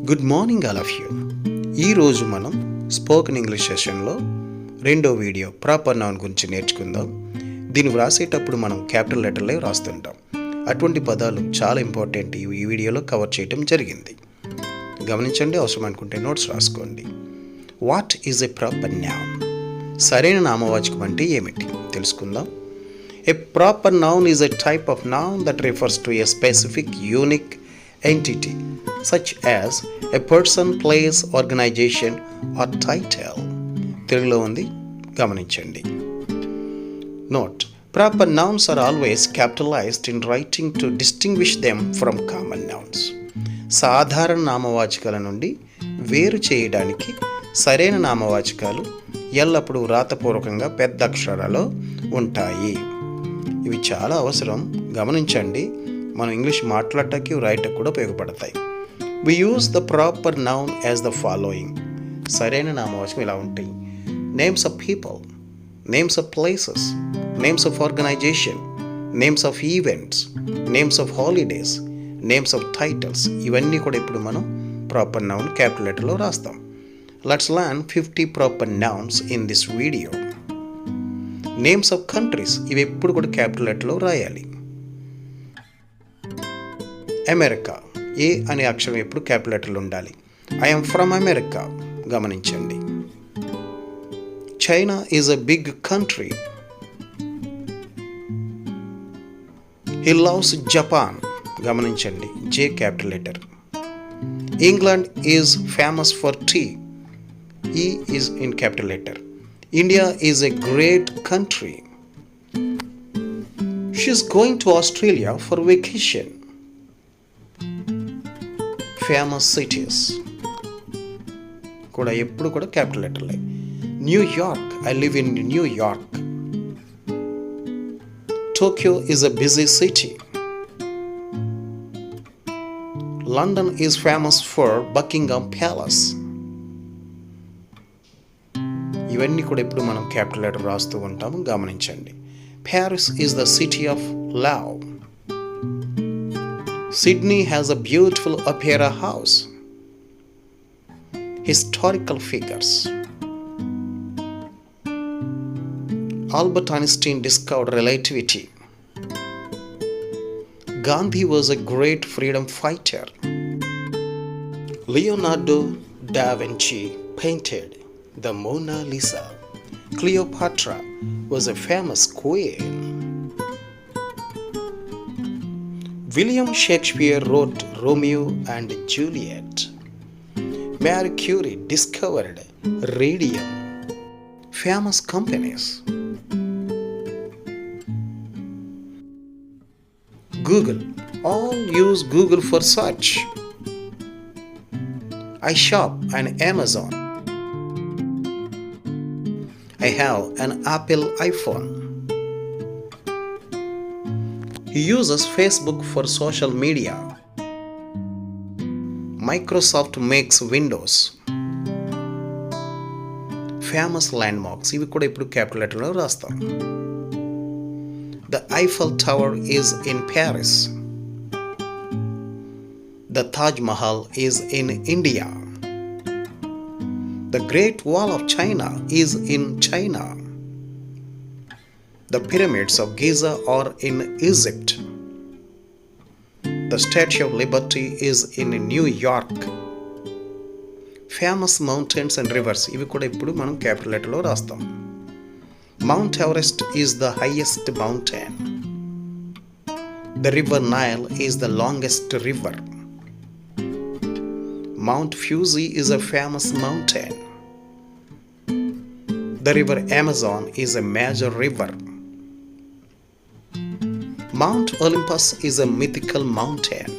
Good morning all of you. ఈరోజు మనం spoken English సెషన్లో రెండో వీడియో ప్రాపర్ నౌన్ గురించి నేర్చుకుందాం. దీన్ని వ్రాసేటప్పుడు మనం క్యాపిటల్ లెటర్లే వ్రాస్తుంటాం. అటువంటి పదాలు చాలా ఇంపార్టెంట్ ఈ వీడియోలో కవర్ చేయడం జరిగింది. గమనించండి, అవసరం అనుకుంటే నోట్స్ రాసుకోండి. What is a proper noun? సరైన నామవాచకం అంటే ఏమిటి తెలుసుకుందాం. A proper noun is a type of noun that refers to a specific unique entity such as a person, place, organization or title. తెలుగులో ఉంది, గమనించండి. Note: proper nouns are always capitalized in writing to distinguish them from common nouns. సాధారణ నామవాచకాల నుండి వేరు చేయడానికి సరైన నామవాచకాలు ఎల్లప్పుడూ వ్రాతపూర్వకంగా పెద్ద అక్షరాలలో ఉంటాయి. ఇవి చాలా అవసరం. గమనించండి, మనం ఇంగ్లీష్ మాట్లాడటానికి రాయటకు కూడా ఉపయోగపడతాయి. We use the proper noun as the following. సరైన నామవాచకం ఇలా ఉంటాయి: names of people, names of places, names of organisation, names of events, names of holidays, names of titles. ఇవన్నీ కూడా ఇప్పుడు మనం ప్రాపర్ నౌన్ క్యాపిటల్ లెటర్లో రాస్తాం. Let's learn 50 proper nouns in this video. Names of countries, ఇవి ఎప్పుడు కూడా capital లెటర్లో రాయాలి. అమెరికా, ఏ అనే అక్షరం ఎప్పుడు క్యాపిటల్ లెటర్లో ఉండాలి. ఐఎమ్ ఫ్రమ్ అమెరికా, గమనించండి. China is a big country. He loves Japan, గమనించండి, J capital letter. England is famous for tea. E is in capital letter. India is a great country. She is going to Australia for vacation. Famous cities కూడా ఎప్పుడు కూడా capital లెటర్లే. New York, I live in New York. Tokyo is a busy city. London is famous for Buckingham Palace. ఇవన్నీ కూడా ఇప్పుడు మనం capital letter రాస్తూ ఉంటాము, గమనించండి. Paris is the city of love. Sydney has a beautiful Opera house. Historical figures. Albert Einstein discovered relativity. Gandhi was a great freedom fighter. Leonardo da Vinci painted the Mona Lisa. Cleopatra was a famous queen. William Shakespeare wrote Romeo and Juliet. Marie Curie discovered radium. Famous companies. Google. All use Google for search. I shop on Amazon. I have an Apple iPhone. He uses Facebook for social media. Microsoft makes Windows. Famous landmarks, ఇవి కూడా ఇప్పుడు capital లెటర్లో రాస్తాం. The Eiffel Tower is in Paris. The Taj Mahal is in India. The Great Wall of China is in China. The pyramids of Giza are in Egypt. The Statue of Liberty is in New York. Famous mountains and rivers, ఇవి కూడా ఇప్పుడు మనం capital లెటర్లో రాస్తాం. Mount Everest is the highest mountain. The River Nile is the longest river. Mount Fuji is a famous mountain. The river Amazon is a major river. Mount Olympus is a mythical mountain.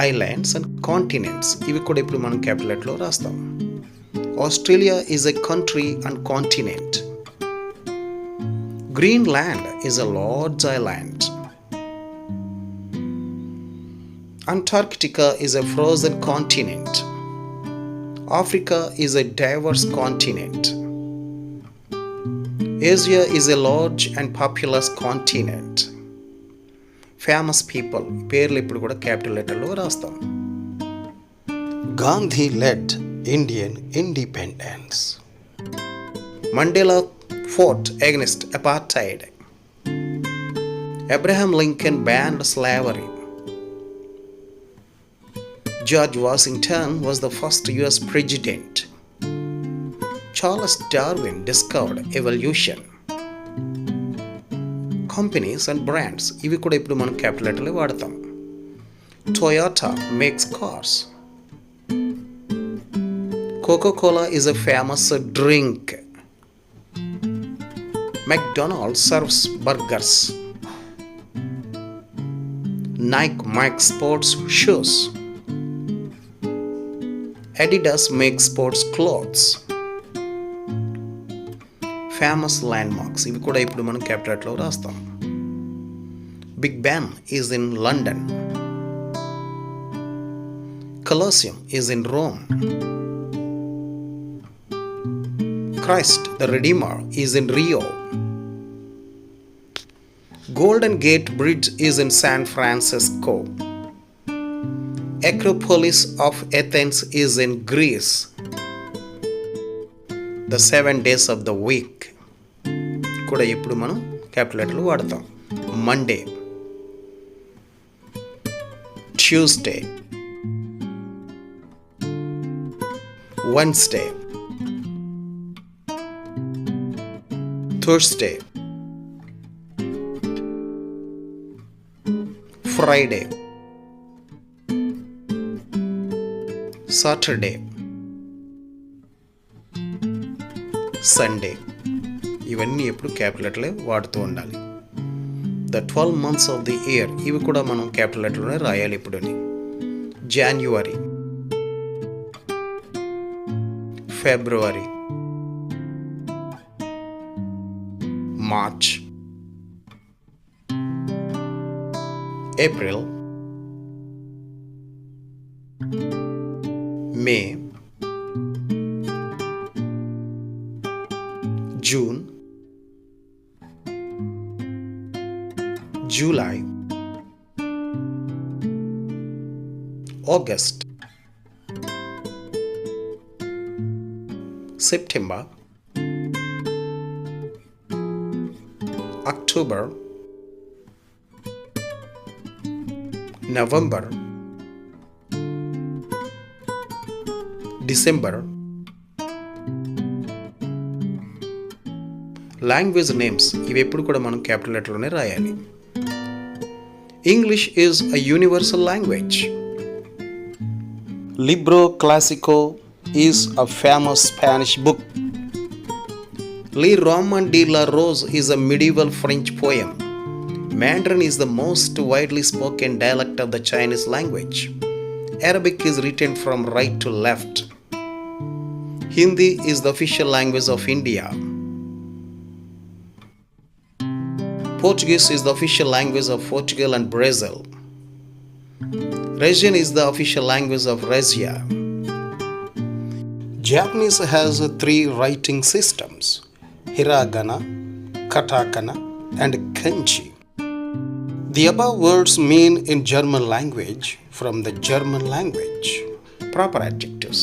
Islands and continents, ఇవి కూడా ఇప్పుడు మనం capital లెటర్లో రాస్తాం. Australia is a country and continent. Greenland is a large island. Antarctica is a frozen continent. Africa is a diverse continent. Asia is a large and populous continent. Famous people, పేర్లు ఇప్పుడు కూడా capital లెటర్లో రాస్తాం. Gandhi led Indian independence. Mandela fought against apartheid. Abraham Lincoln banned slavery. George Washington was the first US president. Charles Darwin discovered evolution. Companies and brands ఇవి కూడా ఇప్పుడు మనం capital లెటర్లో వాడతాం. Toyota makes cars. Coca-Cola is a famous drink. McDonald's serves burgers. Nike makes sports shoes. Adidas makes sports clothes. Famous landmarks ఇవి కూడా ఇప్పుడు మనం క్యాపిటల్ లెటర్లో రాస్తాం. Big Ben is in London. Colosseum is in Rome. Christ the Redeemer is in Rio. Golden Gate Bridge is in San Francisco. Acropolis of Athens is in Greece. The 7 days of the week కూడా ఇప్పుడు మనం capital లెటర్లు వాడతాం. Monday, Tuesday, Wednesday, Thursday, Friday, Saturday, Sunday. ఇవన్నీ ఎప్పుడు capital లెటర్లే వాడుతూ ఉండాలి. The 12 months of the year ఇవి కూడా మనం క్యాపిటల్ లెటర్లోనే రాయాలి. ఇప్పుడుని January, February, March, April, May, June, July, August, September, October, November, December. Language names ఇవి ఎప్పుడు కూడా మనం క్యాపిటల్ లెటర్లోనే రాయాలి. English is a universal language. Libro Clasico is a famous Spanish book. Le Roman de la Rose is a medieval French poem. Mandarin is the most widely spoken dialect of the Chinese language. Arabic is written from right to left. Hindi is the official language of India. Portuguese is the official language of Portugal and Brazil. Russian is the official language of Russia. Japanese has 3 writing systems: hiragana, katakana, and kanji. The above words mean in German language from the German language. Proper adjectives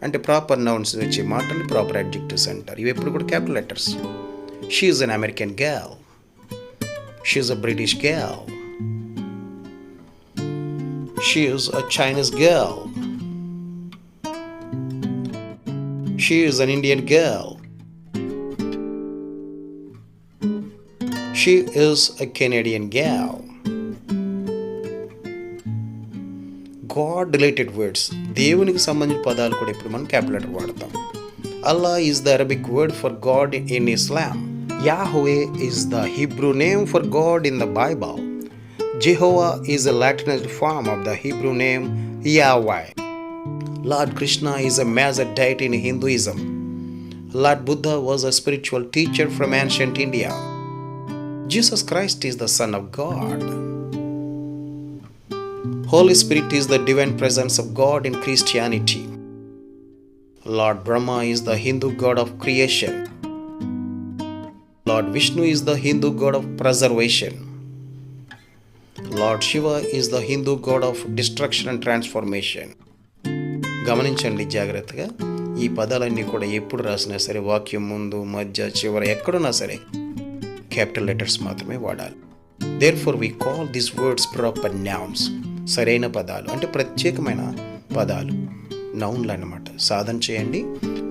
అంటే proper nouns వచ్చే మాటలు proper adjectives అంటారు. ఇవి ఎప్పుడు కూడా capital letters. She is an American girl. She is a British girl. She is a Chinese girl. She is an Indian girl. She is a Canadian girl. God related words దేవునికి సంబంధించిన పదాలు కూడా ఇప్పుడు మనం క్యాపిటల్ లెటర్ వాడతాం. Allah is the Arabic word for God in Islam. Yahweh is the Hebrew name for God in the Bible. Jehovah is a Latinized form of the Hebrew name Yahweh. Lord Krishna is a major deity in Hinduism. Lord Buddha was a spiritual teacher from ancient India. Jesus Christ is the Son of God. Holy Spirit is the divine presence of God in Christianity. Lord Brahma is the Hindu god of creation. Lord Vishnu is the Hindu god of preservation. Lord Shiva is the Hindu god of destruction and transformation. గమనించండి జాగ్రత్తగా. ఈ పదాలన్నీ కూడా ఎప్పుడు రాసినా సరే వాక్యం ముందు మధ్య చివర ఎక్కడున్నా సరే క్యాపిటల్ లెటర్స్ మాత్రమే వాడాలి. Therefore we call this words proper nouns. సరైన పదాలు అంటే ప్రత్యేకమైన పదాలు, నౌన్లు అన్నమాట. సాధన చేయండి,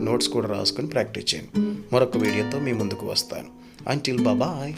నోట్స్ కూడా రాసుకొని ప్రాక్టీస్ చేయండి. మరొక వీడియోతో మీ ముందుకు వస్తాను. Until bye.